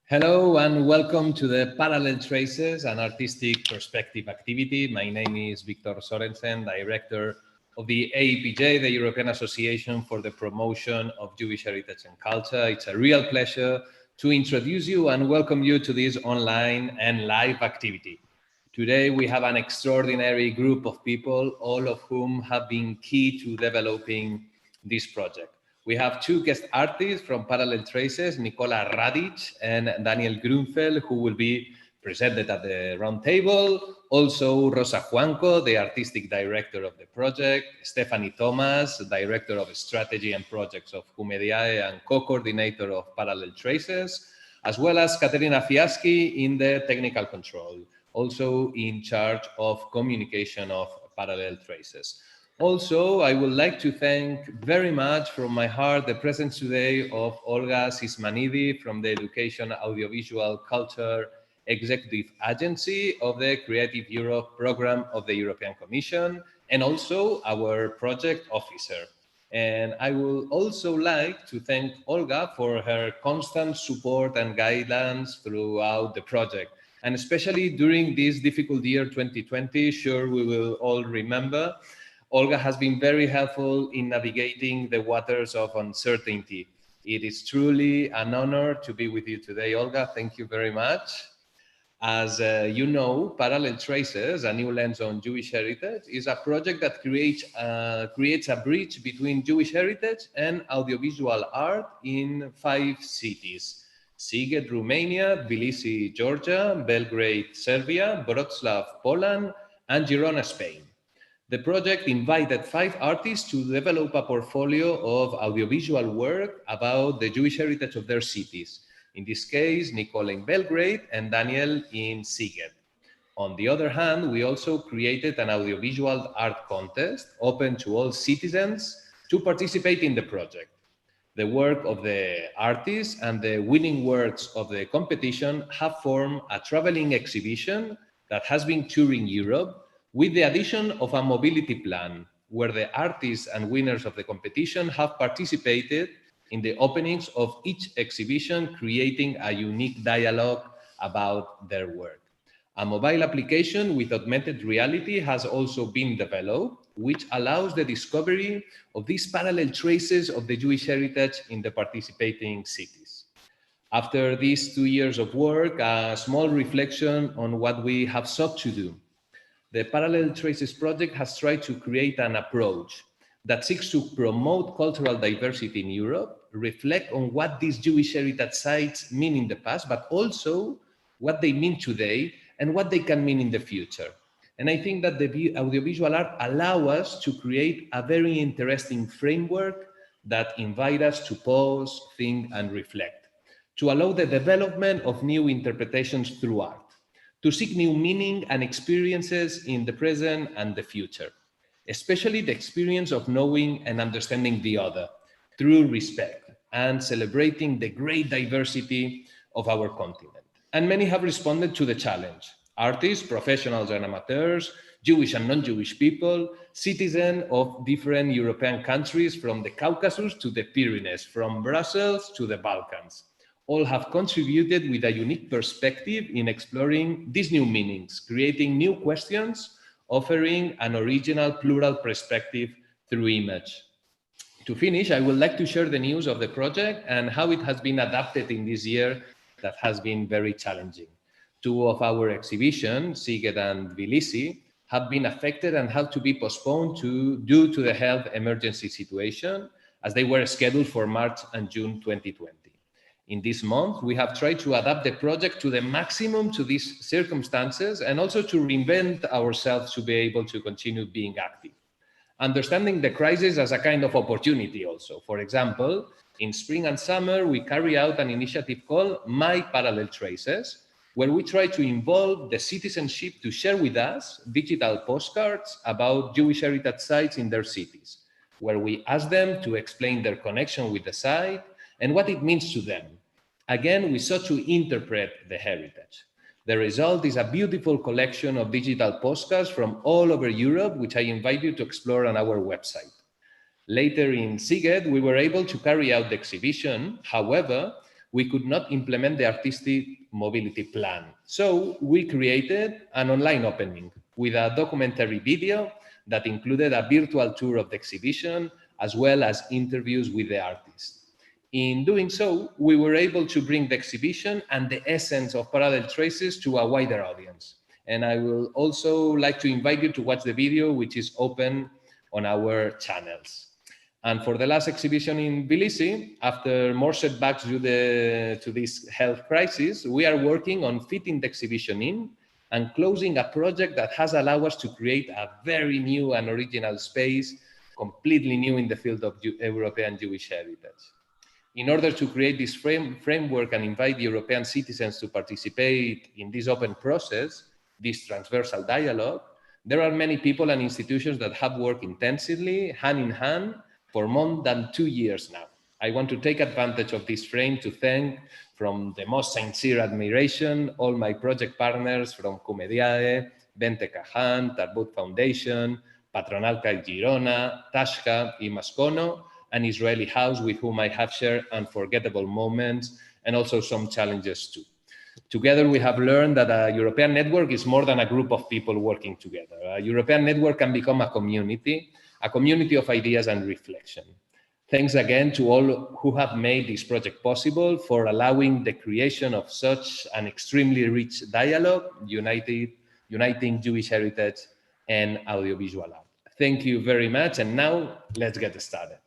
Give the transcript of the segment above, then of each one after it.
Hello and welcome to the Parallel Traces, an artistic perspective activity. My name is Victor Sorensen, Director of the AEPJ, the European Association for the Promotion of Jewish Heritage and Culture. It's a real pleasure to introduce you and welcome you to this online and live activity. Today we have an extraordinary group of people, all of whom have been key to developing this project. We have two guest artists from Parallel Traces, Nicola Radic and Daniel Grunfeld, who will be presented at the round table. Also, Rosa Juanco, the artistic director of the project, Stephanie Thomas, director of strategy and projects of Humediae and co-coordinator of Parallel Traces, as well as Katerina Fiaski in the technical control, also in charge of communication of Parallel Traces. Also, I would like to thank very much from my heart the presence today of Olga Sismanidi from the Education Audiovisual Culture Executive Agency of the Creative Europe program of the European Commission, and also our project officer. And I would also like to thank Olga for her constant support and guidance throughout the project. And especially during this difficult year 2020, sure we will all remember, Olga has been very helpful in navigating the waters of uncertainty. It is truly an honor to be with you today, Olga. Thank you very much. As you know, Parallel Traces, a new lens on Jewish heritage, is a project that creates a bridge between Jewish heritage and audiovisual art in 5 cities: Sighet, Romania, Tbilisi, Georgia, Belgrade, Serbia, Wrocław, Poland, and Girona, Spain. The project invited 5 artists to develop a portfolio of audiovisual work about the Jewish heritage of their cities. In this case, Nicole in Belgrade and Daniel in Sighet. On the other hand, we also created an audiovisual art contest open to all citizens to participate in the project. The work of the artists and the winning works of the competition have formed a traveling exhibition that has been touring Europe, with the addition of a mobility plan, where the artists and winners of the competition have participated in the openings of each exhibition, creating a unique dialogue about their work. A mobile application with augmented reality has also been developed, which allows the discovery of these parallel traces of the Jewish heritage in the participating cities. After these 2 years of work, a small reflection on what we have sought to do. The Parallel Traces project has tried to create an approach that seeks to promote cultural diversity in Europe, reflect on what these Jewish heritage sites mean in the past, but also what they mean today and what they can mean in the future. And I think that the audiovisual art allow us to create a very interesting framework that invite us to pause, think, and reflect, to allow the development of new interpretations through art, to seek new meaning and experiences in the present and the future, especially the experience of knowing and understanding the other through respect and celebrating the great diversity of our continent. And many have responded to the challenge: artists, professionals and amateurs, Jewish and non-Jewish people, citizens of different European countries, from the Caucasus to the Pyrenees, from Brussels to the Balkans. All have contributed with a unique perspective in exploring these new meanings, creating new questions offering an original plural perspective through image. To finish, I would like to share the news of the project and how it has been adapted in this year that has been very challenging. Two of our exhibitions, Szeged and Tbilisi, have been affected and had to be postponed due to the health emergency situation, as they were scheduled for March and June 2020. In this month, we have tried to adapt the project to the maximum to these circumstances and also to reinvent ourselves to be able to continue being active. Understanding the crisis as a kind of opportunity also. For example, in spring and summer, we carry out an initiative called My Parallel Traces, where we try to involve the citizenship to share with us digital postcards about Jewish heritage sites in their cities, where we ask them to explain their connection with the site and what it means to them. Again, we sought to interpret the heritage. The result is a beautiful collection of digital postcards from all over Europe, which I invite you to explore on our website. Later in Szeged, we were able to carry out the exhibition. However, we could not implement the artistic mobility plan. So we created an online opening with a documentary video that included a virtual tour of the exhibition, as well as interviews with the artists. In doing so, we were able to bring the exhibition and the essence of Parallel Traces to a wider audience. And I will also like to invite you to watch the video, which is open on our channels. And for the last exhibition in Tbilisi, after more setbacks due to this health crisis, we are working on fitting the exhibition in and closing a project that has allowed us to create a very new and original space, completely new in the field of European Jewish heritage. In order to create this framework and invite European citizens to participate in this open process, this transversal dialogue, there are many people and institutions that have worked intensively, hand in hand, for more than 2 years now. I want to take advantage of this frame to thank, from the most sincere admiration, all my project partners from Comediae, Bente Cajan, Tarbut Foundation, Patronalca Girona, Tashka, Imascono, and Israeli House, with whom I have shared unforgettable moments and also some challenges too. Together, we have learned that a European network is more than a group of people working together. A European network can become a community of ideas and reflection. Thanks again to all who have made this project possible, for allowing the creation of such an extremely rich dialogue, uniting Jewish heritage and audiovisual art. Thank you very much, and now let's get started.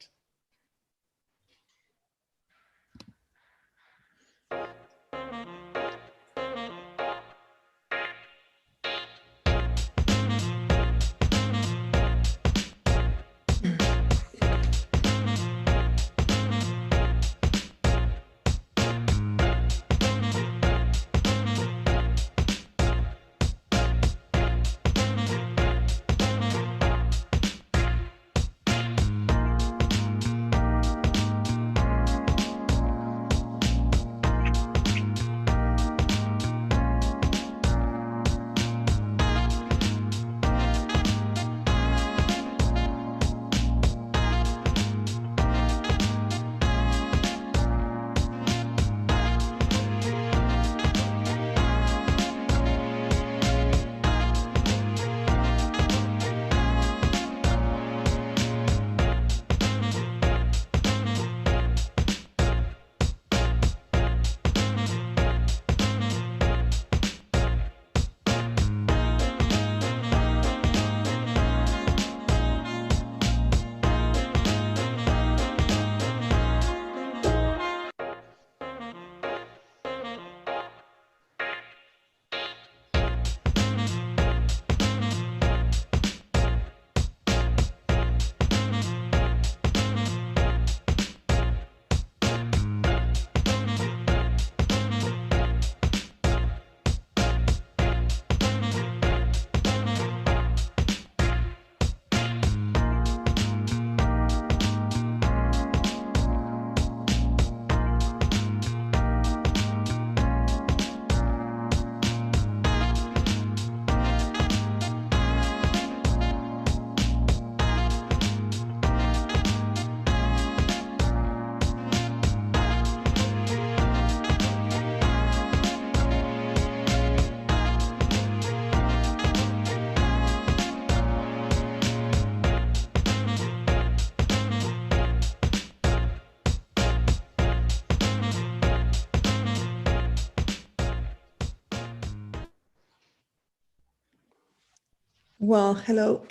Well, hello.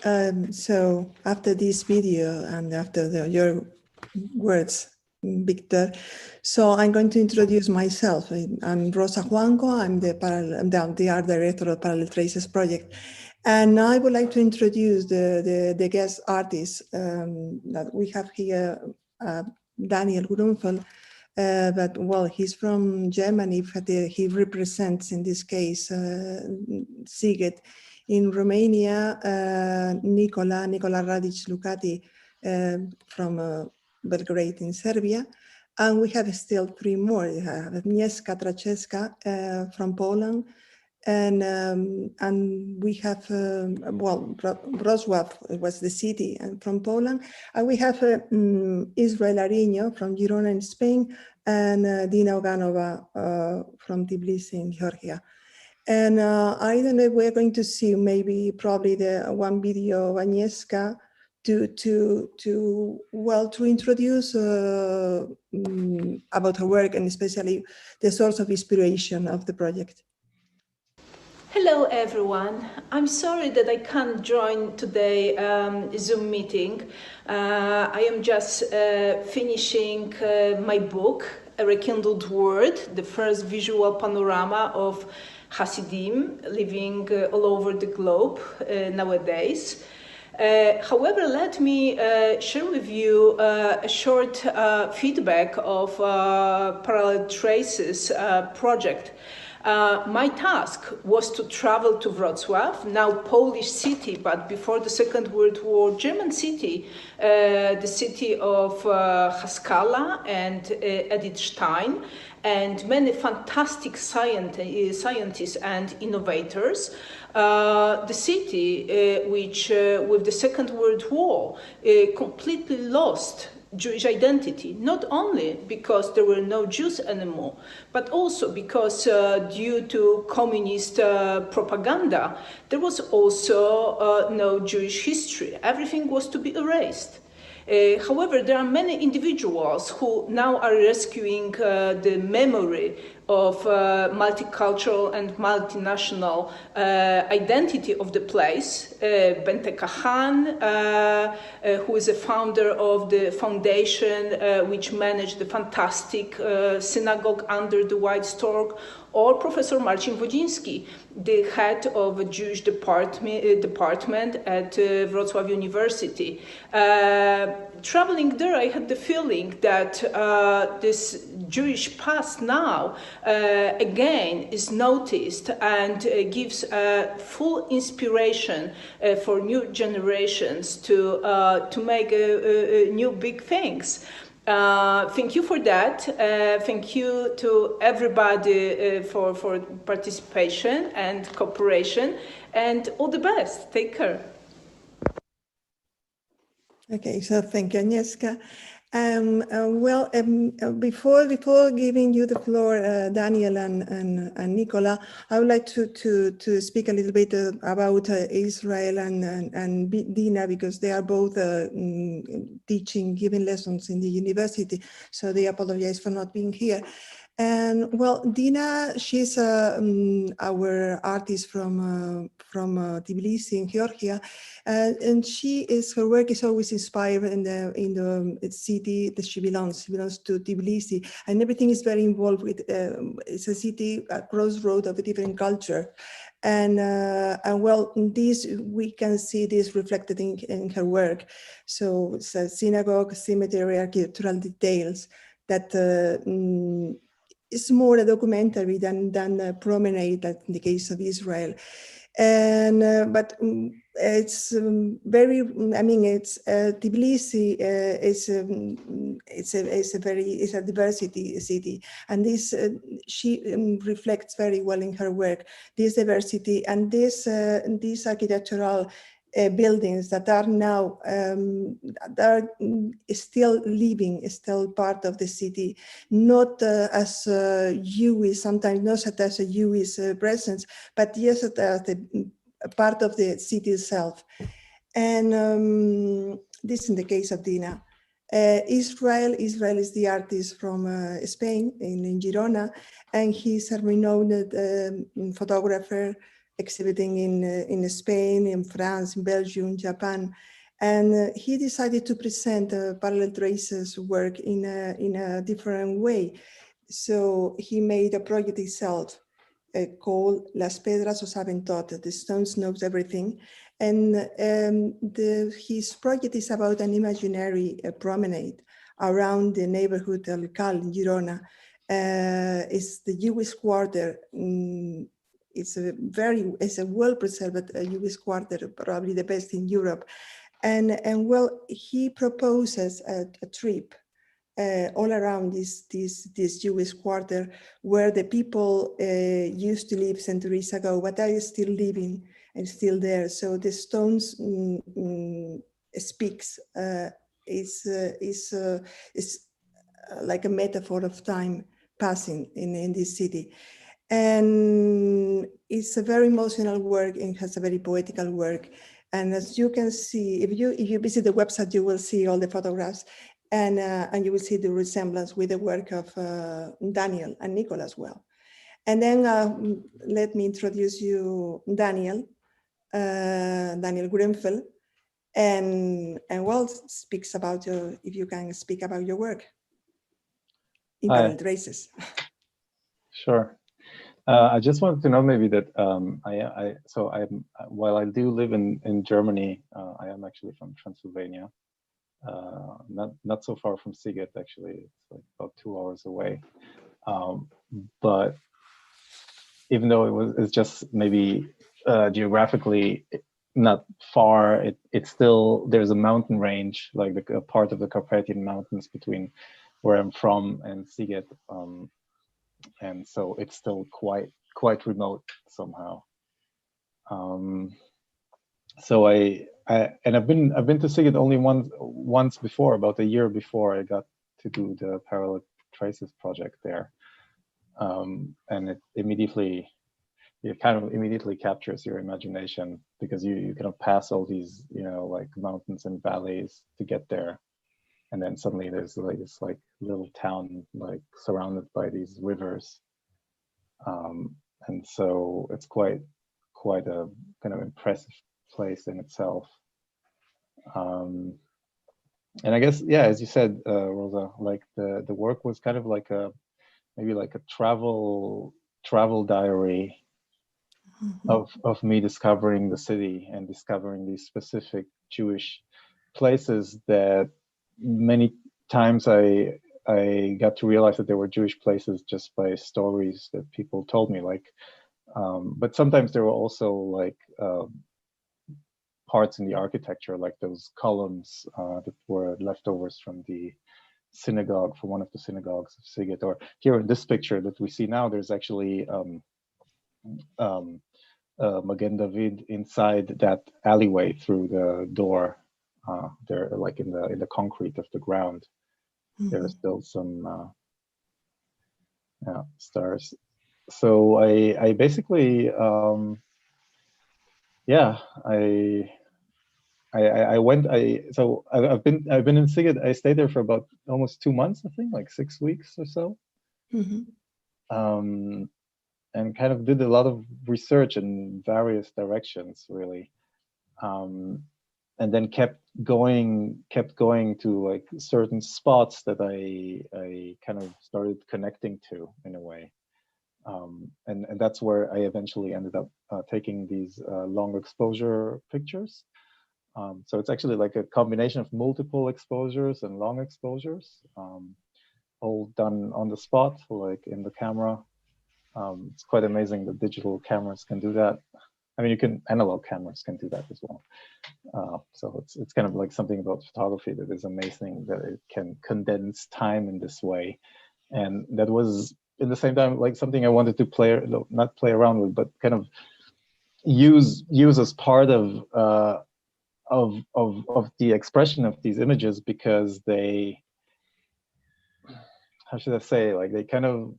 So after this video and after your words, Victor, so I'm going to introduce myself. I'm Rosa Juanco. I'm the art director of Parallel Traces project. And I would like to introduce the guest artist that we have here, Daniel Grunfeld. But well, he's from Germany, but he represents, in this case, Sziget. In Romania, Nicola Radic Lucati from Belgrade in Serbia. And we have still three more. We have Agnieszka Traczewska from Poland. And we have, Wrocław was the city from Poland. And we have Israel Ariño from Girona in Spain, and Dina Oganova from Tbilisi in Georgia. And I don't know, we're going to see probably the one video of Agnieszka to introduce about her work and especially the source of inspiration of the project. Hello everyone. I'm sorry that I can't join today Zoom meeting. I am just finishing my book, A Rekindled Word, the first visual panorama of Hasidim living all over the globe nowadays. However, let me share with you a short feedback of Parallel Traces project. My task was to travel to Wrocław, now Polish city, but before the Second World War, German city, the city of Haskala and Edith Stein, and many fantastic scientists and innovators. The city, which with the Second World War completely lost Jewish identity, not only because there were no Jews anymore, but also because due to communist propaganda, there was also no Jewish history. Everything was to be erased. However, there are many individuals who now are rescuing the memory of multicultural and multinational identity of the place. Bente Kahan, who is a founder of the foundation which managed the fantastic synagogue under the White Stork, or Professor Marcin Wodziński, the head of a Jewish department at Wrocław University. Traveling there, I had the feeling that this Jewish past now again is noticed and gives full inspiration for new generations to make new big things. Thank you for that. Thank you to everybody for participation and cooperation, and all the best. Take care. Okay, so thank you, Agnieszka. Before giving you the floor, Daniel and Nicola, I would like to speak a little bit about Israel and Dina, because they are both giving lessons in the university, so they apologize for not being here. And well, Dina, she's our artist from Tbilisi in Georgia, and her work is always inspired in the city that she belongs. She belongs to Tbilisi, and everything is very involved with. It's a city, a crossroad of a different culture, and well, we can see this reflected in her work. So it's a synagogue, cemetery, architectural details that. It's more a documentary than a promenade, in the case of Israel. And but it's very. I mean, it's Tbilisi. It's a diversity city, and this she reflects very well in her work. This diversity and this architectural. Buildings that are now still living, still part of the city, not as Jewish, sometimes not as a Jewish presence, but yes, as a part of the city itself. And this in the case of Dina. Israel is the artist from Spain, in Girona, and he's a renowned photographer, exhibiting in Spain, in France, in Belgium, Japan. And he decided to present Parallel Traces work in a different way. So he made a project itself called Las Pedras o Saben Tot, the stones knows everything. And his project is about an imaginary promenade around the neighborhood El Cal in Girona. It's the Jewish quarter. It's a well-preserved Jewish quarter, probably the best in Europe. And well, he proposes a trip all around this Jewish quarter where the people used to live centuries ago, but are still living and still there. So the stones speaks is like a metaphor of time passing in this city. And it's a very emotional work and has a very poetical work. And as you can see, if you visit the website, you will see all the photographs, and you will see the resemblance with the work of Daniel and Nicole as well. And then let me introduce you Daniel Grenfell, and well, speaks about if you can speak about your work in Parallel Traces. Sure. I just wanted to know maybe that while I do live in Germany, I am actually from Transylvania, not so far from Sziget, actually. It's like about 2 hours away. But even though it's just maybe geographically not far, it's still, there's a mountain range, like a part of the Carpathian Mountains between where I'm from and Sziget. And so it's still quite remote somehow. So I've been to Sziget only once before, about a year before I got to do the Parallel Traces project there, and it kind of immediately captures your imagination, because you kind of pass all these like mountains and valleys to get there. And then suddenly there's like this like little town like surrounded by these rivers, and so it's quite a kind of impressive place in itself. And I guess, yeah, as you said, Rosa, like the work was kind of like maybe like a travel diary of me discovering the city and discovering these specific Jewish places that many times I got to realize that there were Jewish places just by stories that people told me, like, but sometimes there were also like parts in the architecture, like those columns that were leftovers from the synagogue, from one of the synagogues of Sziget. Or here in this picture that we see now, there's actually Magen David inside that alleyway through the door. There, like in the concrete of the ground, there are still some stars. So I basically I've been in Sziget. I stayed there for about almost 2 months, I think, like 6 weeks or so. And kind of did a lot of research in various directions, really. And then kept going to like certain spots that I kind of started connecting to in a way. And that's where I eventually ended up taking these long exposure pictures. So it's actually like a combination of multiple exposures and long exposures, all done on the spot, like in the camera. It's quite amazing that digital cameras can do that. I mean, analog cameras can do that as well. So it's kind of like something about photography that is amazing, that it can condense time in this way. And that was, in the same time, like something I wanted to not play around with, but kind of use as part of the expression of these images, because they, how should I say, like they kind of,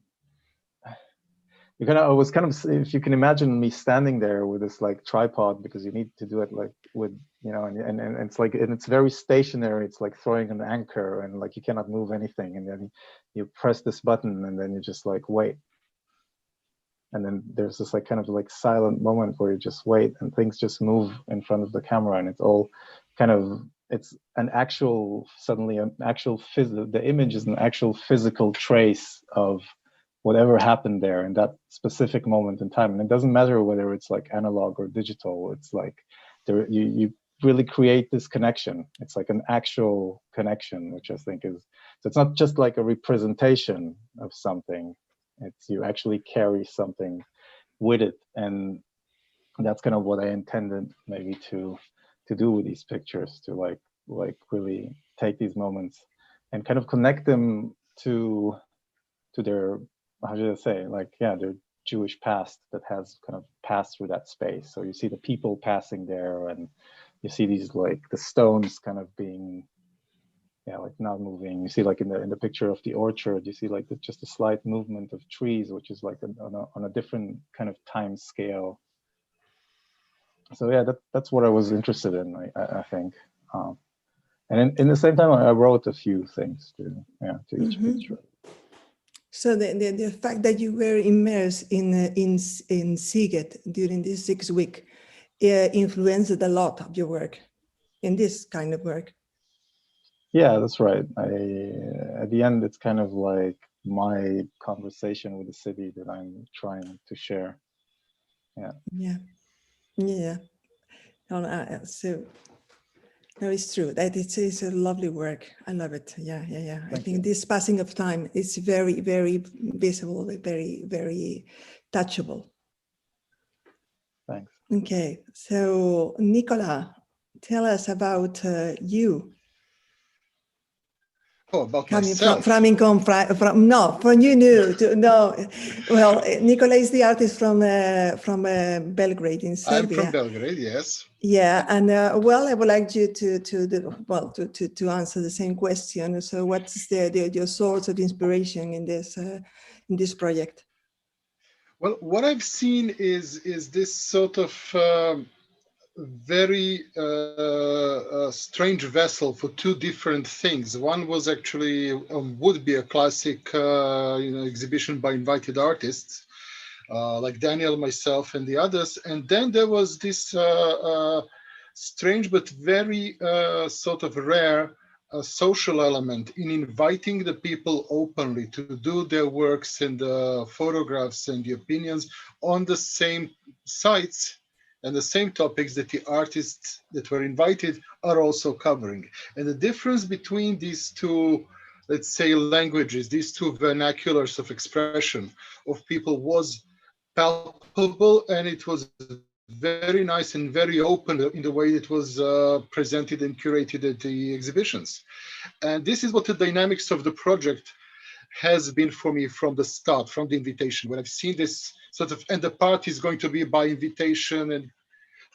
I was kind of, if you can imagine me standing there with this like tripod, because you need to do it like with, and it's like, and it's very stationary. It's like throwing an anchor, and like you cannot move anything. And then you press this button, and then you just like wait. and then there's this like kind of like silent moment where you just wait and things just move in front of the camera, and it's all kind of, it's an actual, suddenly an actual the image is an actual physical trace of whatever happened there in that specific moment in time. And it doesn't matter whether it's like analog or digital, it's like there you really create this connection. It's like an actual connection, which I think is, so it's not just like a representation of something, it's you actually carry something with it. And that's kind of what I intended maybe to do with these pictures, to like really take these moments and kind of connect them to their, how should I say, like, yeah, their Jewish past that has kind of passed through that space. So you see the people passing there, and you see these like the stones kind of being, yeah, like not moving. You see like in the picture of the orchard, you see like just a slight movement of trees, which is like on a different kind of time scale. So yeah, that's what I was interested in, I think. And in the same time, I wrote a few things to each picture. So the fact that you were immersed in Sziget during this 6 week influenced a lot of your work, in this kind of work. Yeah, that's right. At the end, it's kind of like my conversation with the city that I'm trying to share. Yeah. So no, it's true that it's a lovely work. I love it. Yeah. I think this passing of time is very, very visible, very, very touchable. Thanks. Okay, so Nicola, tell us about you. Oh, about Coming myself. from you new to no. Well, Nicola is the artist from Belgrade in Serbia. I'm from Belgrade, yes. Yeah, and well, I would like you to answer the same question. So, what's your source of inspiration in this project? Well, what I've seen is this sort of very strange vessel for two different things. One was actually would be a classic, exhibition by invited artists like Daniel, myself, and the others. And then there was this strange but very sort of rare social element in inviting the people openly to do their works and the photographs and the opinions on the same sites and the same topics that the artists that were invited are also covering. And the difference between these two, let's say, languages, these two vernaculars of expression of people was palpable, and it was very nice and very open in the way it was presented and curated at the exhibitions. And this is what the dynamics of the project has been for me from the start, from the invitation, when I've seen this sort of, and the party is going to be by invitation and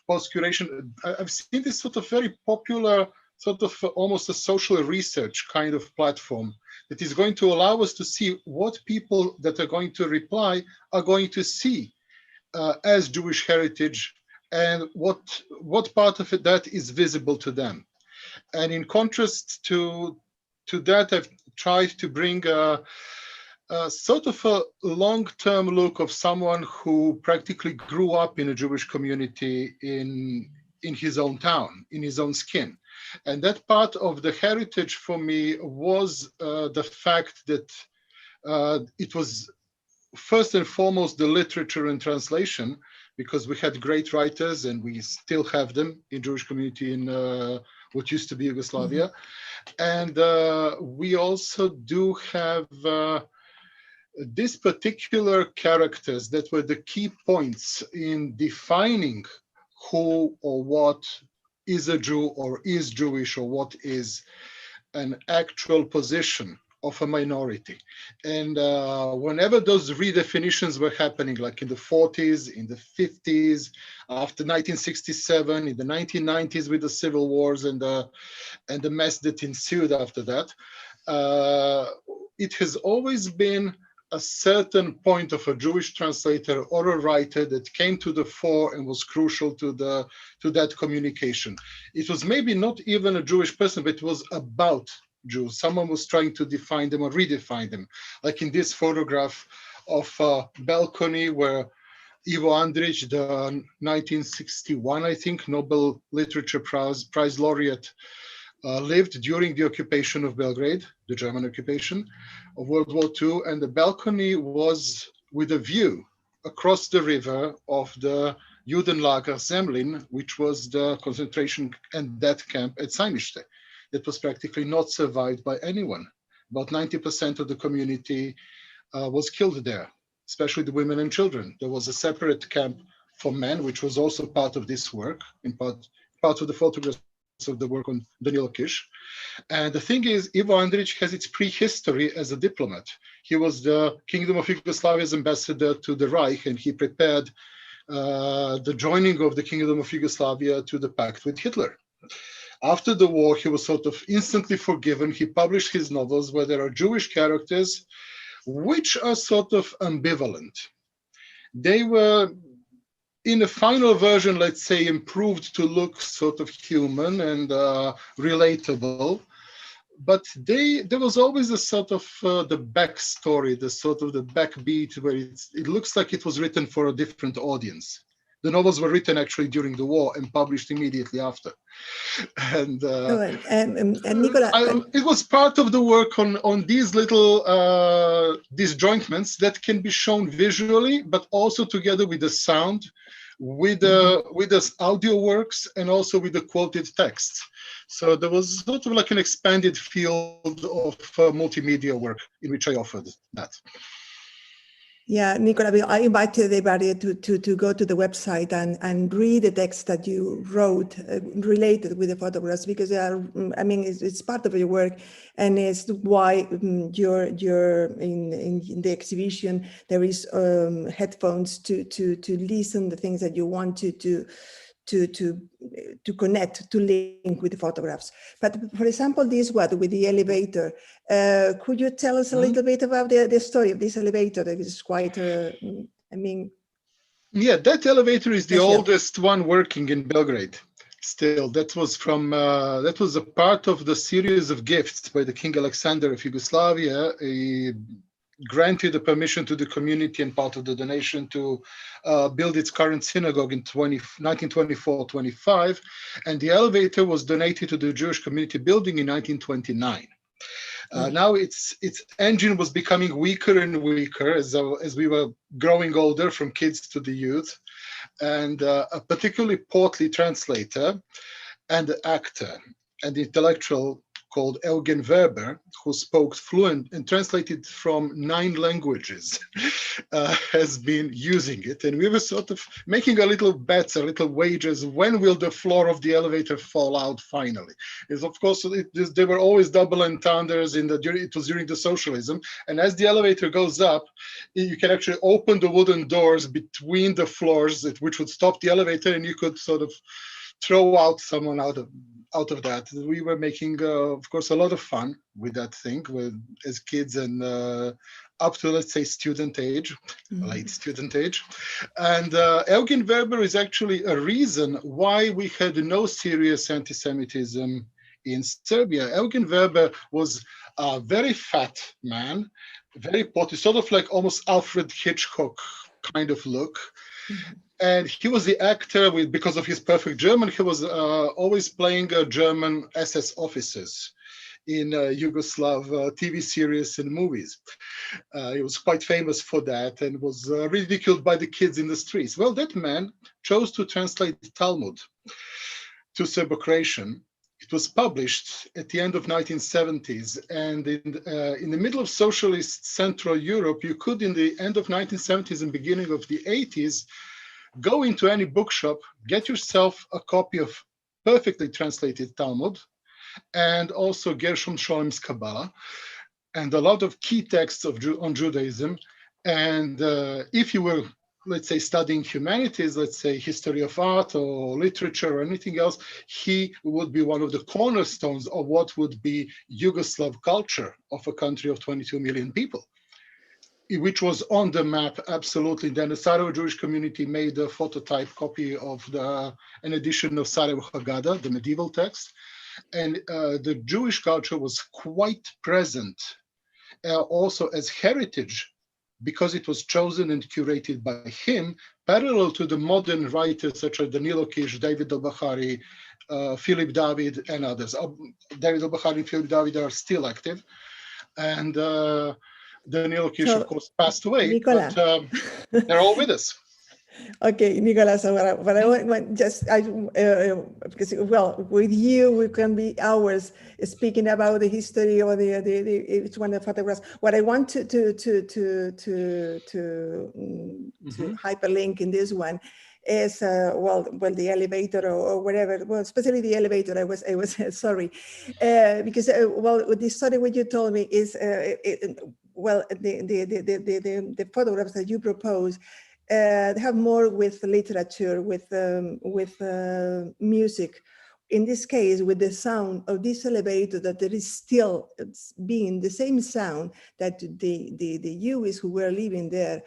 post-curation. I've seen this sort of very popular, sort of almost a social research kind of platform that is going to allow us to see what people that are going to reply are going to see as Jewish heritage, and what part of it that is visible to them. And in contrast to that, I've tried to bring a sort of a long-term look of someone who practically grew up in a Jewish community in his own town, in his own skin. And that part of the heritage for me was the fact that it was first and foremost the literature and translation, because we had great writers and we still have them in Jewish community in what used to be Yugoslavia. And we also do have these particular characters that were the key points in defining who or what is a Jew or is Jewish, or what is an actual position of a minority. And whenever those redefinitions were happening, like in the 40s, in the 50s, after 1967, in the 1990s with the civil wars and the mess that ensued after that, it has always been a certain point of a Jewish translator or a writer that came to the fore and was crucial to that communication. It was maybe not even a Jewish person, but it was about Jews. Someone was trying to define them or redefine them. Like in this photograph of a balcony where Ivo Andrić, the 1961, I think, Nobel Literature Prize laureate, lived during the occupation of Belgrade, the German occupation of World War II, and the balcony was with a view across the river of the Judenlager Semlin, which was the concentration and death camp at Sajmište. That was practically not survived by anyone. About 90% of the community was killed there, especially the women and children. There was a separate camp for men, which was also part of this work, in part of the photographs of the work on Danilo Kish. And the thing is, Ivo Andrić has its prehistory as a diplomat. He was the Kingdom of Yugoslavia's ambassador to the Reich, and he prepared the joining of the Kingdom of Yugoslavia to the pact with Hitler. After the war, he was sort of instantly forgiven. He published his novels where there are Jewish characters, which are sort of ambivalent. They were, in the final version, let's say, improved to look sort of human and relatable. But there was always a sort of the backstory, the sort of the backbeat, where it looks like it was written for a different audience. The novels were written actually during the war and published immediately after. And Nicola, it was part of the work on these little disjointments that can be shown visually, but also together with the sound, with the audio works, and also with the quoted texts. So there was sort of like an expanded field of multimedia work in which I offered that. Yeah, Nicola, I invite everybody to go to the website and read the text that you wrote related with the photographs, because they are, I mean, it's part of your work, and it's why you're in the exhibition. There is headphones to listen the things that you want to connect, to link with the photographs. But for example, this one with the elevator, could you tell us a little bit about the story of this elevator? That is quite, I mean. Yeah, that elevator is the oldest one working in Belgrade. Still, that was a part of the series of gifts by the King Alexander of Yugoslavia. He granted the permission to the community and part of the donation to build its current synagogue in 1924-25, and the elevator was donated to the Jewish community building in 1929. Now its engine was becoming weaker and weaker as we were growing older, from kids to the youth, and a particularly portly translator and actor and intellectual called Eugen Werber, who spoke fluent and translated from 9 languages, has been using it. And we were sort of making a little bets, a little wagers, when will the floor of the elevator fall out finally? Of course, there were always double entendres, it was during the socialism. And as the elevator goes up, you can actually open the wooden doors between the floors, which would stop the elevator, and you could sort of throw out someone out of that. We were making, of course, a lot of fun with that thing as kids, and up to, let's say, student age, late student age. And Eugen Werber is actually a reason why we had no serious anti-Semitism in Serbia. Eugen Werber was a very fat man, very potty, sort of like almost Alfred Hitchcock kind of look. And he was the actor because of his perfect German. He was always playing German SS officers in Yugoslav TV series and movies. He was quite famous for that and was ridiculed by the kids in the streets. Well, that man chose to translate Talmud to Serbo-Croatian. It was published at the end of 1970s, and in the middle of socialist Central Europe, you could, in the end of 1970s and beginning of the 80s, go into any bookshop, get yourself a copy of perfectly translated Talmud, and also Gershom Scholem's Kabbalah, and a lot of key texts on Judaism. And if you were, let's say, studying humanities, let's say history of art or literature or anything else, he would be one of the cornerstones of what would be Yugoslav culture of a country of 22 million people, which was on the map, absolutely. Then the Sarajevo Jewish community made a phototype copy of an edition of Sarajevo Haggadah, the medieval text. And the Jewish culture was quite present also as heritage because it was chosen and curated by him, parallel to the modern writers such as Danilo Kish, David El-Bahari, Philip David, and others. David El-Bahari and Philip David are still active. And Danilo Kish, So, of course, passed away, Nicola. but they're all with us. Okay, Nicola, so what I want because, well, with you, we can be hours speaking about the history or each one of the photographs. What I want to hyperlink in this one is, well, the elevator or whatever, well, especially the elevator, I was sorry, because, well, the story what you told me is, well, the photographs that you propose, they have more with literature, with music. In this case, with the sound of this elevator, that there is still being the same sound that the Jews who were living there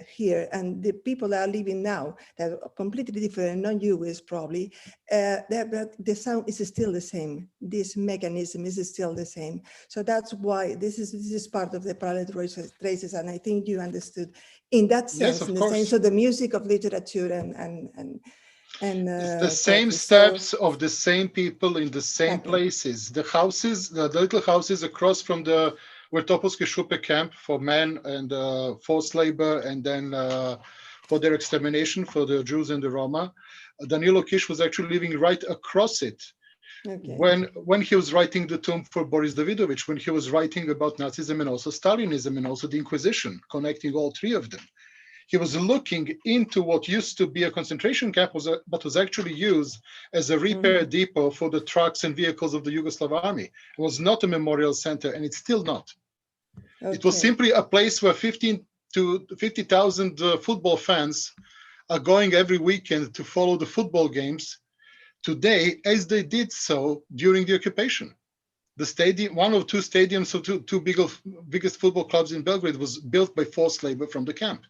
here and the people that are living now, that are completely different, non-Jewish probably, but the sound is still the same. This mechanism is still the same. So that's why this is part of the parallel traces, and I think you understood in that sense, Yes, in the course. sense of the music of literature and it's the same steps of the same people in the same places. The houses, the little houses across from the where Topolsky Shupe camp for men and forced labor, and then for their extermination for the Jews and the Roma. Danilo Kish was actually living right across it. Okay. When he was writing the tomb for Boris Davidovich, when he was writing about Nazism and also Stalinism and also the Inquisition, connecting all three of them. He was looking into what used to be a concentration camp, but was actually used as a repair depot for the trucks and vehicles of the Yugoslav army. It was not a memorial center, and it's still not. Okay. It was simply a place where 15,000 to 50,000 football fans are going every weekend to follow the football games today, as they did so during the occupation. The stadium, one of two stadiums, so two biggest football clubs in Belgrade, was built by forced labor from the camp.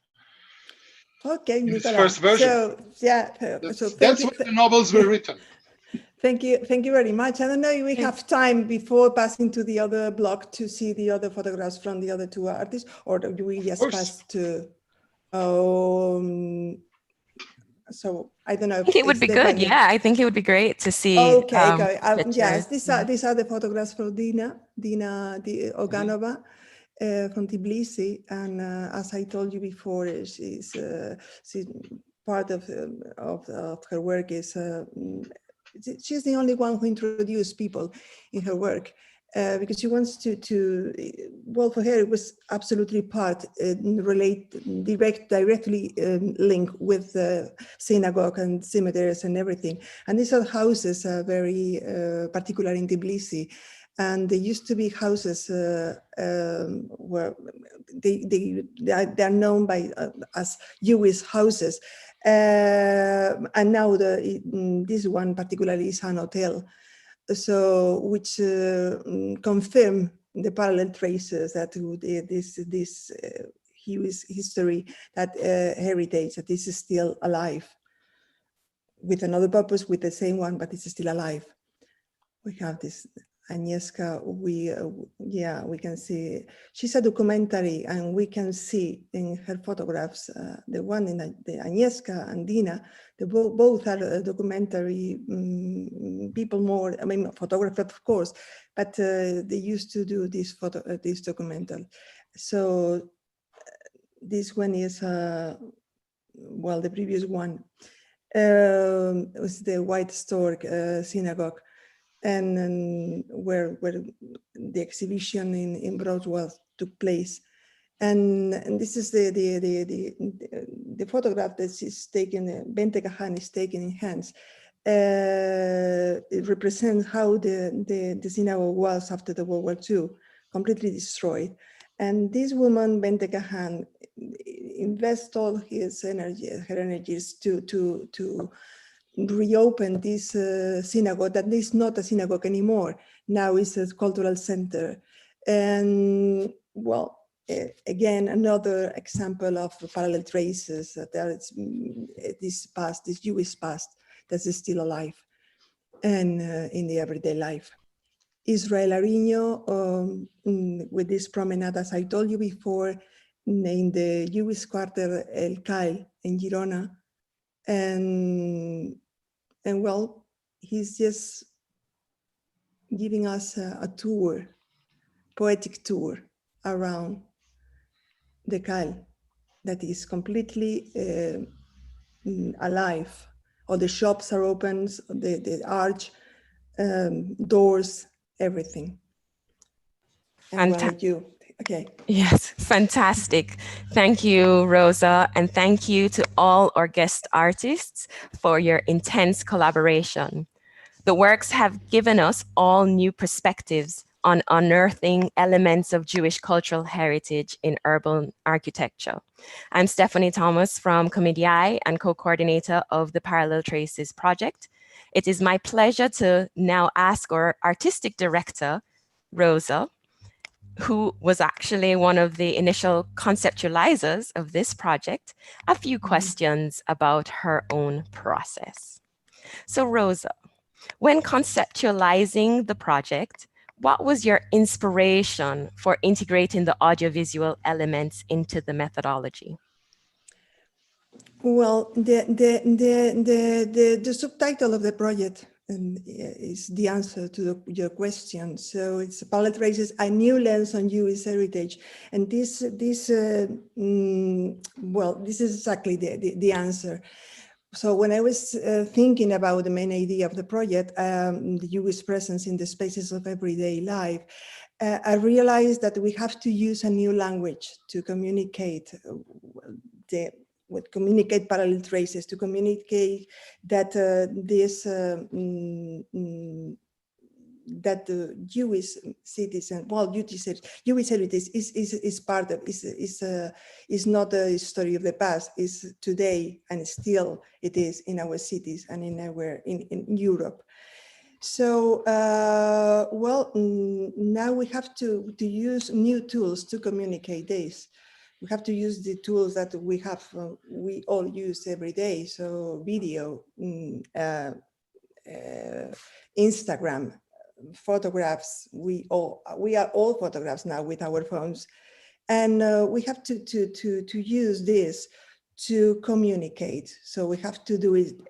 Okay, in Nicola. Its first version. So yeah, so that's when the novels were written. Thank you very much. I don't know if we have time before passing to the other block to see the other photographs from the other two artists, or do we just pass to? So I don't know. I think it would be good. Yeah, I think it would be great to see. Okay. Yes, these are the photographs for Dina Oganova. From Tbilisi, and as I told you before, she's part of her work is she's the only one who introduced people in her work because she wants to well, for her it was absolutely directly linked with the synagogue and cemeteries and everything. And these are houses very particular in Tbilisi. And there used to be houses where they are known by as Jewish houses, and now this one particularly is an hotel, so which confirm the parallel traces that this Jewish history, that heritage, that this is still alive, with another purpose, with the same one, but it's still alive. We have this. Agnieszka, we can see, she's a documentary, and we can see in her photographs, the one in the Agnieszka and Dina, they both are documentary people more, I mean, photographers, of course, but they used to do this documentary. So this one is, well, the previous one was the White Stork Synagogue. And where the exhibition in Broadwell took place, and this is the photograph that is taken. Bente Kahan is taken in hands. It represents how the synagogue was after the World War II, completely destroyed. And this woman, Bente Kahan, invests all her energies to reopen this synagogue that is not a synagogue anymore. Now it's a cultural center. And well, again, another example of parallel traces that is this Jewish past that is still alive and in the everyday life. Israel Ariño, with this promenade, as I told you before, in the Jewish quarter El Cail in Girona. And well, he's just giving us a tour, poetic tour around the Cail that is completely alive. All the shops are open, the arch, doors, everything. And well, you, okay. Yes, fantastic. Thank you, Rosa, and thank you to all our guest artists for your intense collaboration. The works have given us all new perspectives on unearthing elements of Jewish cultural heritage in urban architecture. I'm Stephanie Thomas from Comediae and co-coordinator of the Parallel Traces project. It is my pleasure to now ask our artistic director, Rosa, who was actually one of the initial conceptualizers of this project, a few questions about her own process. So Rosa, when conceptualizing the project, what was your inspiration for integrating the audiovisual elements into the methodology? Well, the subtitle of the project is the answer to your question. So it's Parallel Traces, a new lens on Jewish heritage. And this is exactly the answer. So when I was thinking about the main idea of the project, the Jewish presence in the spaces of everyday life, I realized that we have to use a new language to communicate communicate parallel traces, to communicate that that the Jewish citizen, well, Jewish heritage is part of, is not a story of the past, is today, and still it is in our cities and in Europe. So, now we have to use new tools to communicate this. We have to use the tools that we have, we all use every day. So video, Instagram, photographs. We are all photographs now with our phones, and we have to use this to communicate. So we have to do it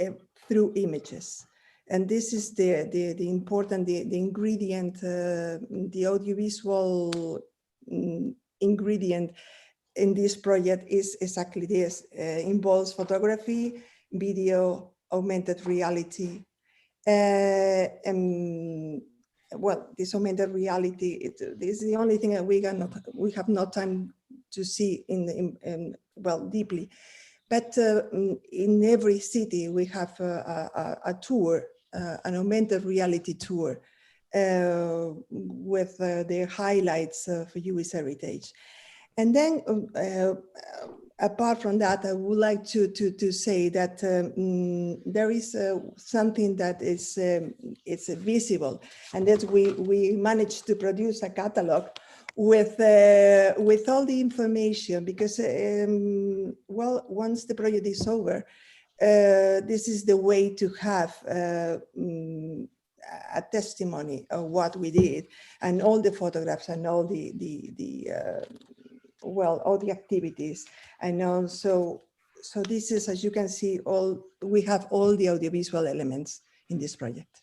through images. And this is the important, the ingredient, the audiovisual ingredient in this project is exactly this. Involves photography, video, augmented reality. Well, this augmented reality, this is the only thing that we have no time to see deeply. But in every city, we have a tour, an augmented reality tour with the highlights of Jewish heritage. And then, apart from that, I would like to say that there is something that is it's visible, and that we managed to produce a catalog with all the information, because once the project is over, this is the way to have a testimony of what we did, and all the photographs and all all the activities. And also, so this is, as you can see, we have all the audiovisual elements in this project.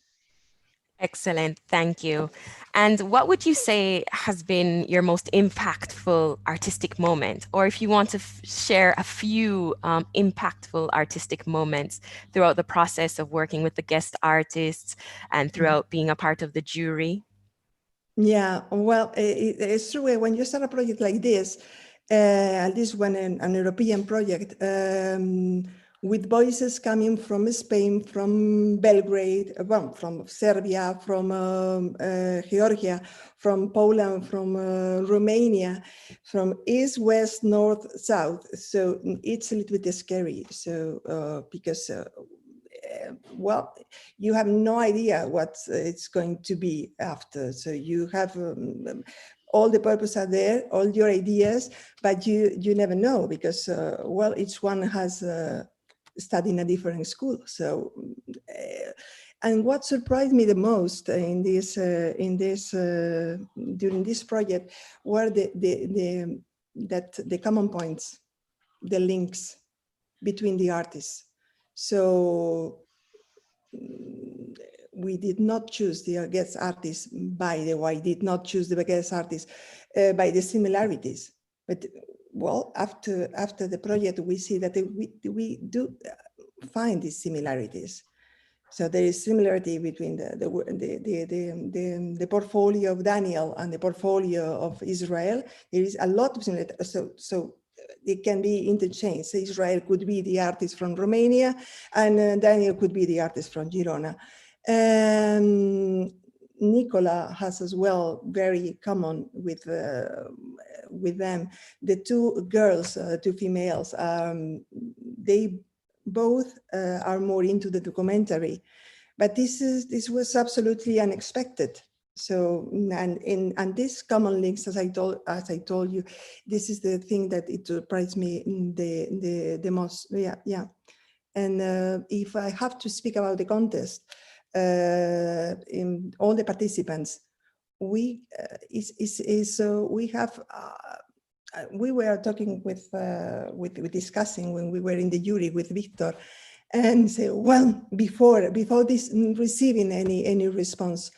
Excellent, thank you. And what would you say has been your most impactful artistic moment? Or if you want to share a few impactful artistic moments throughout the process of working with the guest artists and throughout being a part of the jury? Yeah, well, it's true. When you start a project like this, at least when an European project, with voices coming from Spain, from Belgrade, from Serbia, from Georgia, from Poland, from Romania, from east, west, north, south. So it's a little bit scary. So because you have no idea what it's going to be after. So you have all the purposes are there, all your ideas, but you never know, because each one has studied in a different school. So, and what surprised me the most in this during this project were the the common points, the links between the artists. So we did not choose the guest artists, by the way, did not choose the guest artists by the similarities. But well, after the project, we see that we do find these similarities. So there is similarity between the portfolio of Daniel and the portfolio of Israel. There is a lot of similarity. So it can be interchanged. So Israel could be the artist from Romania, and Daniel could be the artist from Girona. Nicola has as well very common with them. The two girls, two females, they both are more into the documentary, but this was absolutely unexpected. So and this common links, as I told you, this is the thing that it surprised me the most. Yeah. And if I have to speak about the contest, in all the participants, we were talking with discussing when we were in the jury with Victor, and say, well, before this receiving any response,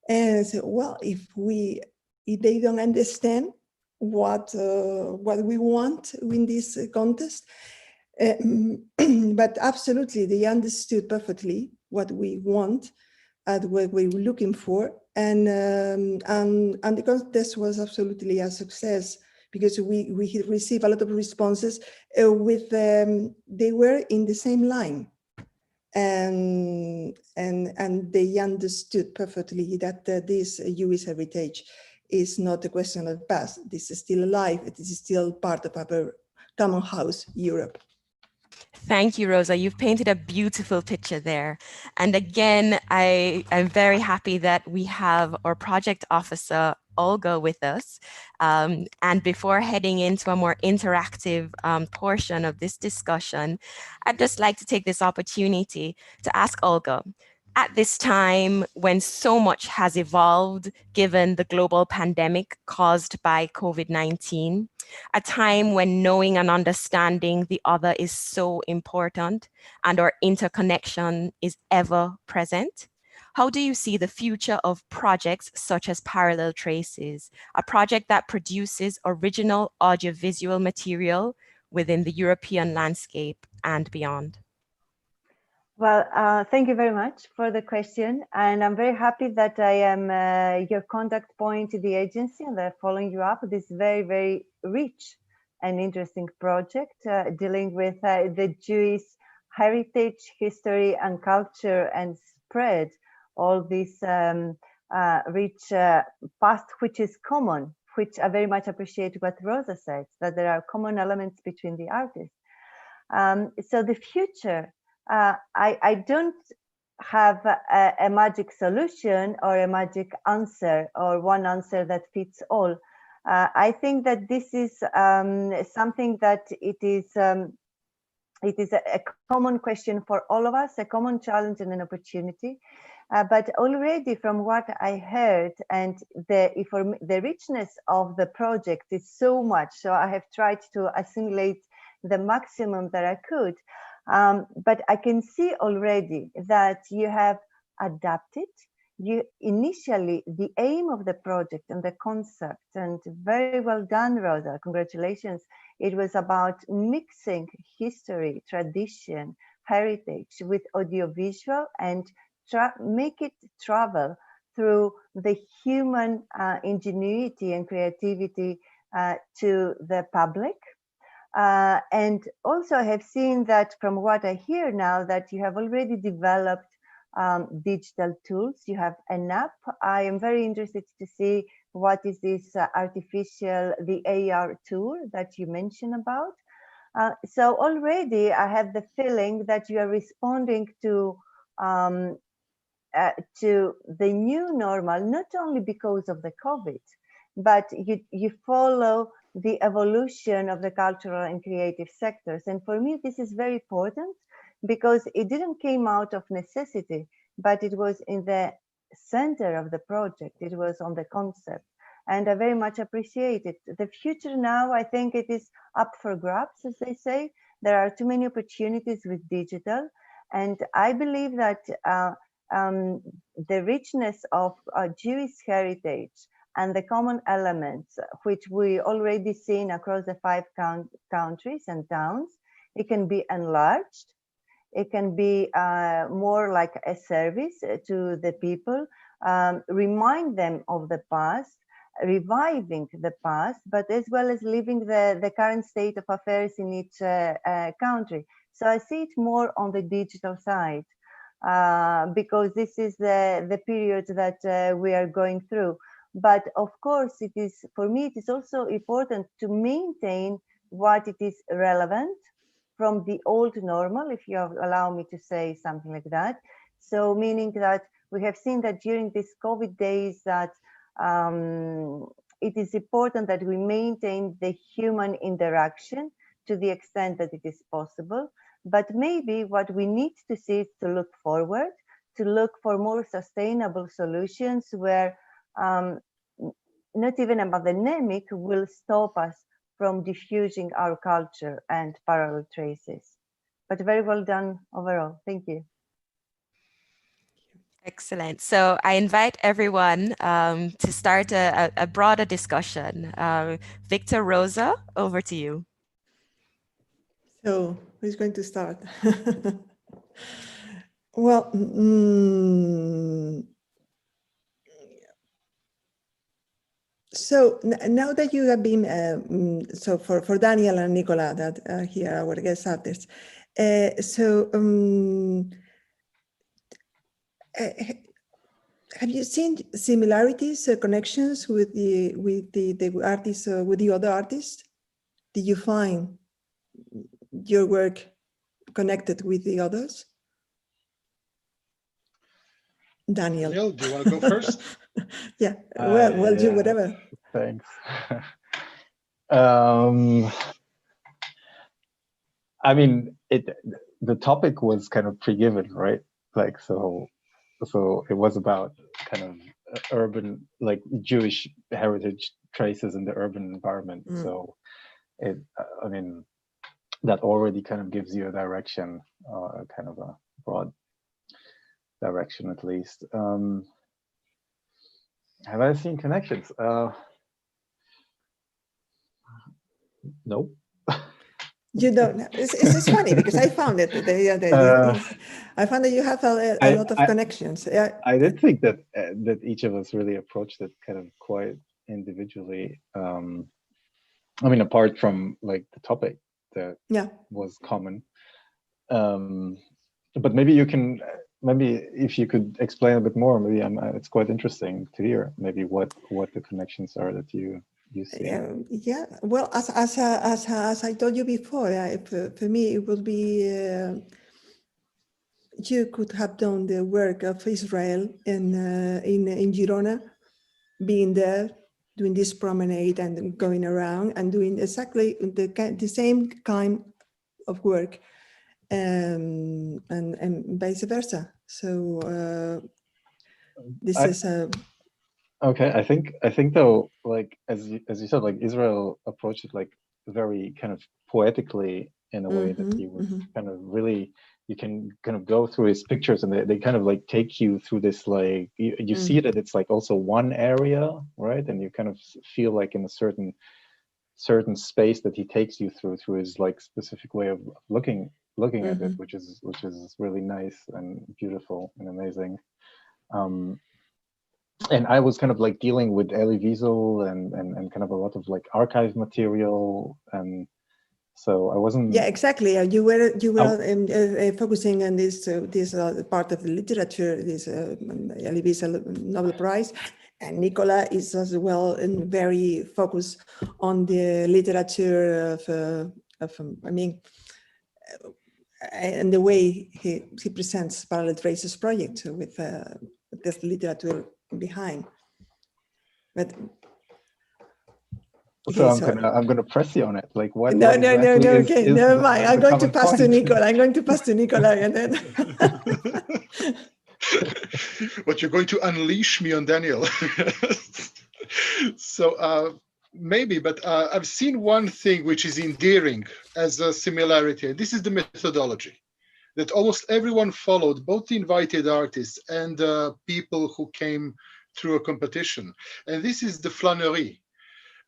and say, well, if they don't understand what we want in this contest, but absolutely they understood perfectly what we want and what we were looking for, and the contest was absolutely a success, because we received a lot of responses with they were in the same line, and they understood perfectly that this Jewish heritage is not a question of the past. This is still alive. It is still part of our common house, Europe. Thank you, Rosa. You've painted a beautiful picture there. And again, I'm very happy that we have our project officer, Olga, with us. And before heading into a more interactive portion of this discussion, I'd just like to take this opportunity to ask Olga, at this time when so much has evolved given the global pandemic caused by COVID-19, a time when knowing and understanding the other is so important and our interconnection is ever present, how do you see the future of projects such as Parallel Traces, a project that produces original audiovisual material within the European landscape and beyond? Well, thank you very much for the question. And I'm very happy that I am your contact point in the agency, and they're following you up with this very, very rich and interesting project dealing with the Jewish heritage, history, and culture, and spread all this rich past, which is common, which I very much appreciate what Rosa said, that there are common elements between the artists. So the future, I don't have a magic solution or a magic answer or one answer that fits all. I think that this is something that it is a common question for all of us, a common challenge and an opportunity. But already from what I heard, and the richness of the project is so much, so I have tried to assimilate the maximum that I could. But I can see already that you have adapted. Initially, the aim of the project and the concept, and very well done, Rosa, congratulations. It was about mixing history, tradition, heritage with audiovisual and make it travel through the human ingenuity and creativity to the public. And also I have seen that from what I hear now that you have already developed digital tools. You have an app. I am very interested to see what is this the AR tool that you mentioned about. So already I have the feeling that you are responding to the new normal, not only because of the COVID, but you follow the evolution of the cultural and creative sectors. And for me, this is very important because it didn't came out of necessity, but it was in the center of the project. It was on the concept. and I very much appreciate it. The future now, I think it is up for grabs, as they say. There are too many opportunities with digital, and I believe that the richness of Jewish heritage and the common elements, which we already seen across the 5 countries and towns, it can be enlarged. It can be more like a service to the people, remind them of the past, reviving the past, but as well as living the current state of affairs in each country. So I see it more on the digital side, because this is the period that we are going through. But of course, it is, for me, it is also important to maintain what it is relevant from the old normal, if you allow me to say something like that. So meaning that we have seen that during these COVID days that it is important that we maintain the human interaction to the extent that it is possible. But maybe what we need to see is to look forward, to look for more sustainable solutions where not even a pandemic will stop us from diffusing our culture and parallel traces. But very well done overall. Thank you. Excellent. So I invite everyone to start a broader discussion. Victor, Rosa, over to you. So who's going to start? Well, so now that you have been, so for Daniel and Nicola that are here, our guest artists, have you seen similarities, connections with the artists, with the other artists? Did you find your work connected with the others? Daniel, do you want to go first? Yeah, well, do whatever. Thanks. I mean, the topic was kind of pre-given, right? Like, so it was about kind of urban, like Jewish heritage traces in the urban environment. So I mean, that already kind of gives you a direction, kind of a broad direction at least. Have I seen connections? No. You don't. It's funny because I found it. I found that you have a lot of connections. Yeah. I did think that that each of us really approached it kind of quite individually. I mean, apart from like the topic that was common. But maybe you can. Maybe if you could explain a bit more, maybe it's quite interesting to hear maybe what the connections are that you see. Yeah. Well, as I told you before, for me it would be you could have done the work of Israel in Girona, being there, doing this promenade and going around and doing exactly the same kind of work, and vice versa. So this is a. Okay, I think though, like as you said, like Israel approached it like very kind of poetically in a way that he was kind of really, you can kind of go through his pictures and they kind of like take you through this, like you see that it's like also one area, right? And you kind of feel like in a certain space that he takes you through his like specific way of looking at it, which is really nice and beautiful and amazing. And I was kind of like dealing with Elie Wiesel and kind of a lot of like archive material, and so I wasn't. Yeah, exactly. You were focusing on this part of the literature, this Elie Wiesel Nobel Prize, and Nicola is as well very focused on the literature of I mean, and the way he presents Parallel Traces project with this literature behind. But so I'm gonna press you on it. Like what? No. Okay, never mind. I'm going to pass to Nicola. And then. But you're going to unleash me on Daniel. So maybe, but I've seen one thing which is endearing as a similarity. This is the methodology that almost everyone followed, both the invited artists and people who came through a competition. And this is the flânerie,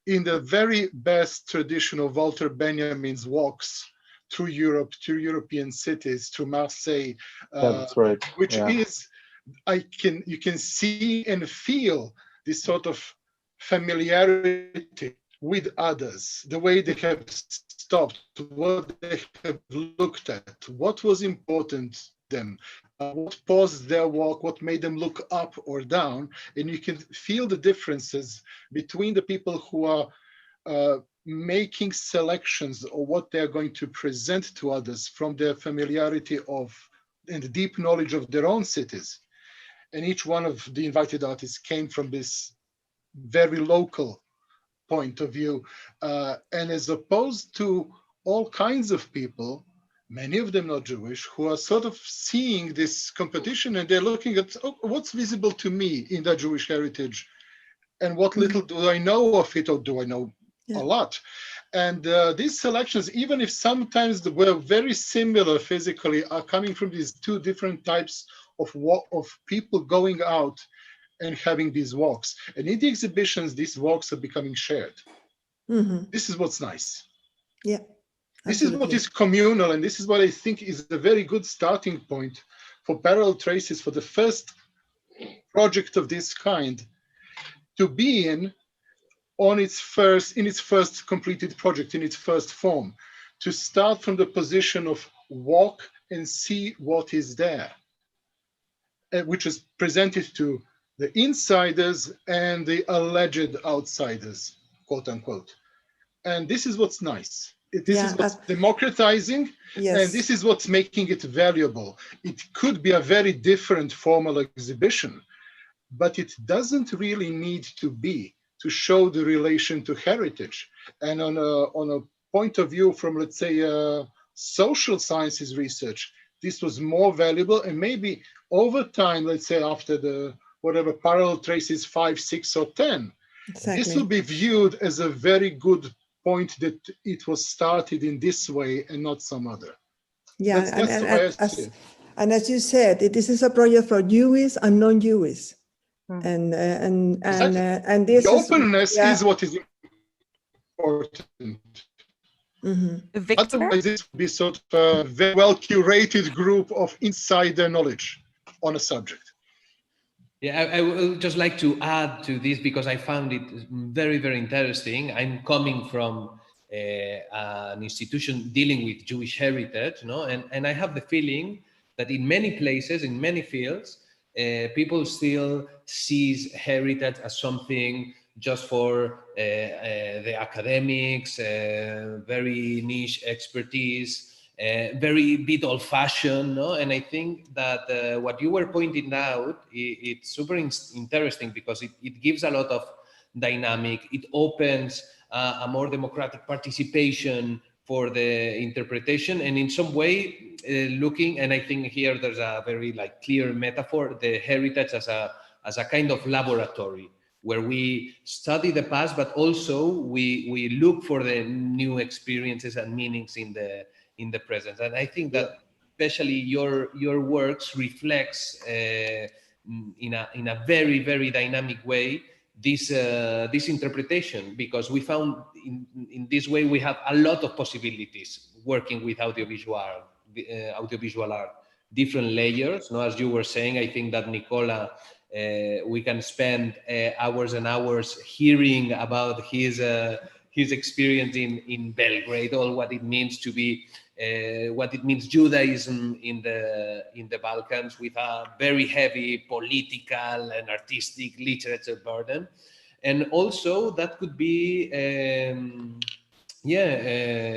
in the very best tradition of Walter Benjamin's walks through Europe, through European cities, through Marseille. That's right. Which Yeah. is, you can see and feel this sort of familiarity with others, the way they have stopped, what they have looked at, what was important to them, what paused their walk, what made them look up or down. And you can feel the differences between the people who are making selections of what they're going to present to others from their familiarity of and the deep knowledge of their own cities. And each one of the invited artists came from this very local point of view. And as opposed to all kinds of people, many of them not Jewish, who are sort of seeing this competition and they're looking at, oh, what's visible to me in that Jewish heritage, and what little do I know of it, or do I know a lot? And these selections, even if sometimes they were very similar physically, are coming from these two different types of people going out and having these walks. And in the exhibitions, these walks are becoming shared. This is what's nice. Yeah. This is what is communal, and this is what I think is a very good starting point for Parallel Traces, for the first project of this kind to be in its first completed project, in its first form, to start from the position of walk and see what is there, which is presented to the insiders and the alleged outsiders, quote unquote. And this is what's nice. This is what's democratizing, and this is what's making it valuable. It could be a very different formal exhibition, but it doesn't really need to be to show the relation to heritage. And on a point of view from, let's say, social sciences research, this was more valuable. And maybe over time, let's say after the whatever Parallel Traces 5, 6, or 10, this will be viewed as a very good point that it was started in this way and not some other. Yeah, that's the way I see it. And as you said, this is a project for Jewish and non-Jewish. And this the openness is what is important. Otherwise, this would be sort of a very well curated group of insider knowledge on a subject. Yeah, I would just like to add to this because I found it very, very interesting. I'm coming from an institution dealing with Jewish heritage, and I have the feeling that in many places, in many fields, people still sees heritage as something just for the academics, very niche expertise, very bit old-fashioned, and I think that what you were pointing out, it's super interesting because it gives a lot of dynamic. It opens a more democratic participation for the interpretation, and in some way looking, and I think here there's a very clear metaphor, the heritage as a kind of laboratory where we study the past, but also we look for the new experiences and meanings in the present. And I think that especially your works reflects in a very, very dynamic way this interpretation, because we found in this way we have a lot of possibilities working with audiovisual art, different layers. As you were saying, I think that Nicola, we can spend hours and hours hearing about his experience in Belgrade, all what it means to be, what it means Judaism in the Balkans, with a very heavy political and artistic literature burden, and also that could be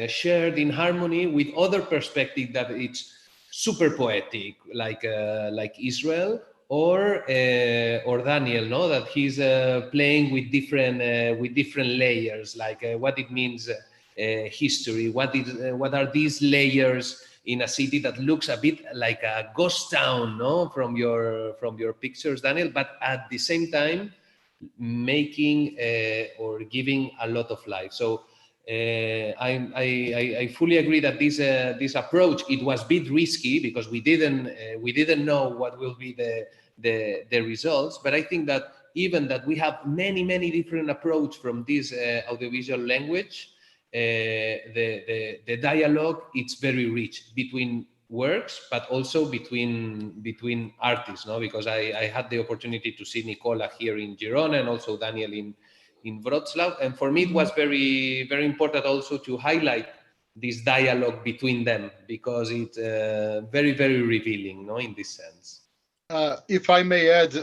shared in harmony with other perspective that it's super poetic, like Israel or Daniel, that he's playing with different layers, like what it means history, what are these layers in a city that looks a bit like a ghost town, from your pictures, Daniel, but at the same time making or giving a lot of life. So I fully agree that this approach, it was a bit risky because we didn't know what will be the results. But I think that even that we have many different approach from this audiovisual language, the dialogue, it's very rich between works, but also between artists, no? Because I had the opportunity to see Nicola here in Girona and also Daniel in Wrocław, and for me it was very important also to highlight this dialogue between them, because it's very revealing, no, in this sense. If I may add,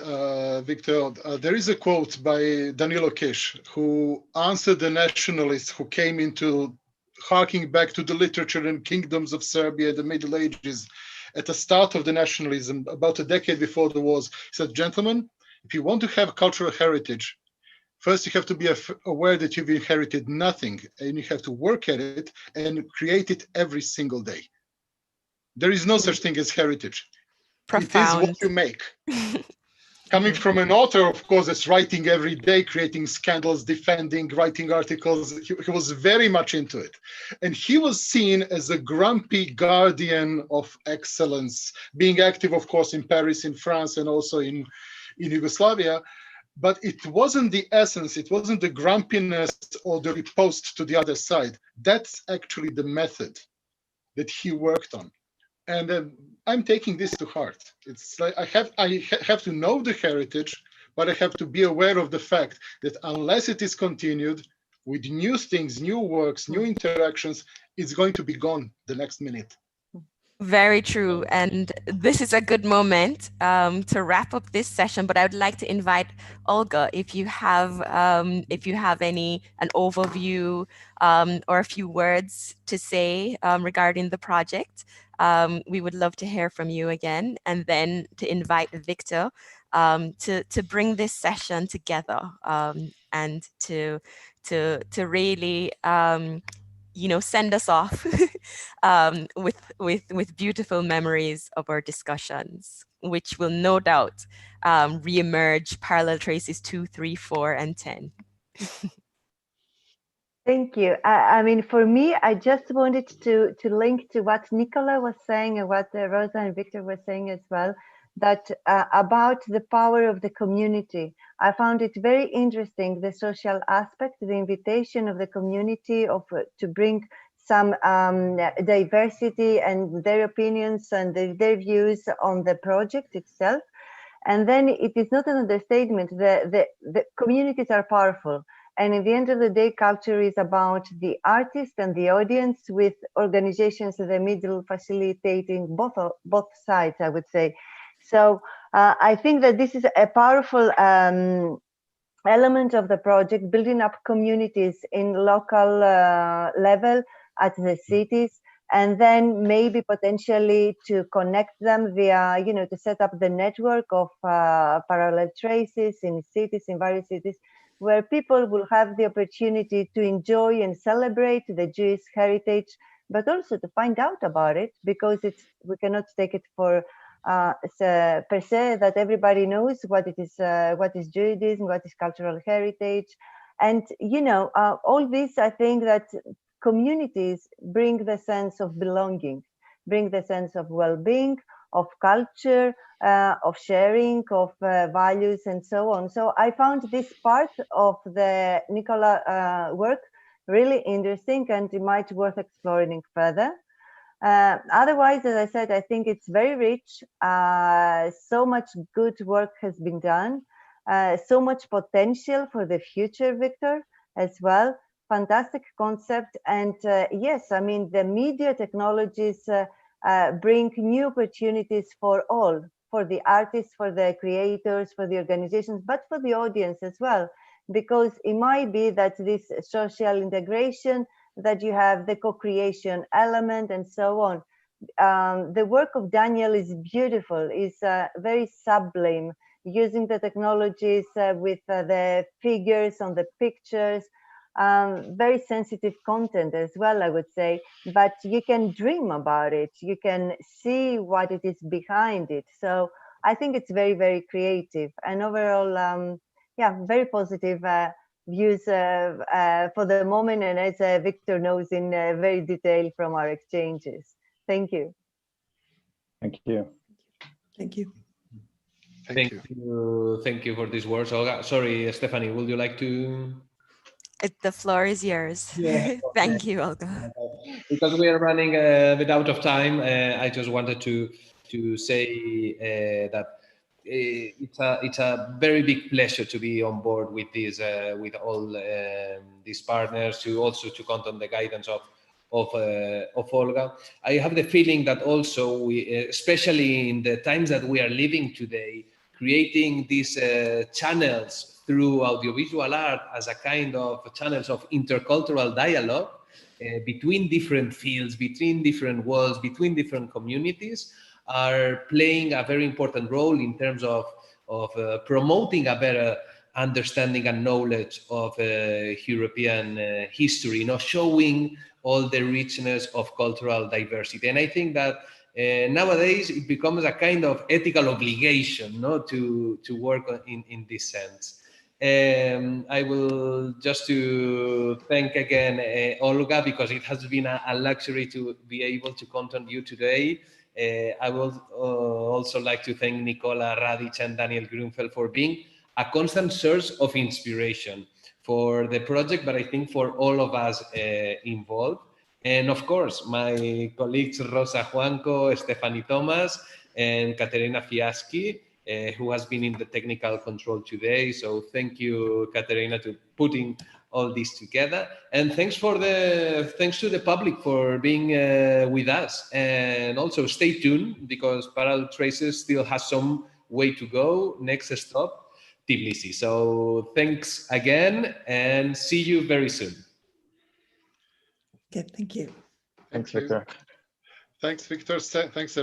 Victor, there is a quote by Danilo Kish, who answered the nationalists who came into harking back to the literature and kingdoms of Serbia in the Middle Ages at the start of the nationalism, about a decade before the wars. He said, gentlemen, if you want to have cultural heritage, first you have to be aware that you've inherited nothing, and you have to work at it and create it every single day. There is no such thing as heritage. Profound. It is what you make. Coming from an author, of course, that's writing every day, creating scandals, defending, writing articles, he was very much into it. And he was seen as a grumpy guardian of excellence, being active, of course, in Paris, in France, and also in Yugoslavia. But it wasn't the essence, it wasn't the grumpiness or the riposte to the other side. That's actually the method that he worked on. And I'm taking this to heart. It's like I have to know the heritage, but I have to be aware of the fact that unless it is continued with new things, new works, new interactions, it's going to be gone the next minute. Very true. And this is a good moment to wrap up this session, but I would like to invite Olga, if you have an overview or a few words to say regarding the project. We would love to hear from you again, and then to invite Victor to bring this session together and to really send us off with beautiful memories of our discussions, which will no doubt reemerge Parallel Traces 2, 3, 4, and 10. Thank you. I mean, for me, I just wanted to link to what Nicola was saying and what Rosa and Victor were saying as well, that about the power of the community. I found it very interesting, the social aspect, the invitation of the community to bring some diversity and their opinions and their views on the project itself. And then it is not an understatement, the communities are powerful. And at the end of the day, culture is about the artist and the audience, with organizations in the middle facilitating both sides, I would say. So I think that this is a powerful element of the project, building up communities in local level at the cities, and then maybe potentially to connect them via, to set up the network of parallel traces in cities, in various cities, where people will have the opportunity to enjoy and celebrate the Jewish heritage, but also to find out about it, because we cannot take it for per se that everybody knows what is Judaism, what is cultural heritage. And all this, I think that communities bring the sense of belonging, bring the sense of well-being, of culture, of sharing, of values, and so on. So I found this part of the Nicola work really interesting, and it might worth exploring further. Otherwise, as I said, I think it's very rich. So much good work has been done, so much potential for the future, Victor, as well. Fantastic concept. And yes, I mean, the media technologies bring new opportunities for all, for the artists, for the creators, for the organizations, but for the audience as well, because it might be that this social integration, that you have the co-creation element and so on. The work of Daniel is beautiful, is very sublime, using the technologies with the figures on the pictures, very sensitive content as well, I would say, but you can dream about it. You can see what it is behind it. So I think it's very, very creative. And overall, yeah, very positive views for the moment, and as Victor knows in very detail from our exchanges. Thank you. Thank you. Thank you. Thank you. Thank you for these words, Olga. Sorry, Stephanie, would you like to? The floor is yours. Yeah. Thank you, Olga. Because we are running a bit out of time, I just wanted to say that it's a very big pleasure to be on board with this with all these partners, to also to count on the guidance of Olga. I have the feeling that also we, especially in the times that we are living today, creating these channels through audiovisual art as a kind of channels of intercultural dialogue between different fields, between different worlds, between different communities, are playing a very important role in terms of promoting a better understanding and knowledge of European history, showing all the richness of cultural diversity. And I think that nowadays it becomes a kind of ethical obligation to work in this sense. I will just to thank again Olga, because it has been a luxury to be able to count on you today. I would also like to thank Nicola Radic and Daniel Grunfeld for being a constant source of inspiration for the project, but I think for all of us involved. And of course, my colleagues Rosa Juanco, Stephanie Thomas, and Katerina Fiaski, who has been in the technical control today. So thank you, Katerina, to putting all this together. And thanks to the public for being with us. And also stay tuned, because Parallel Traces still has some way to go. Next stop, Tbilisi. So thanks again, and see you very soon. Okay, thank you. Thanks, Victor. Thanks, Victor. Thanks,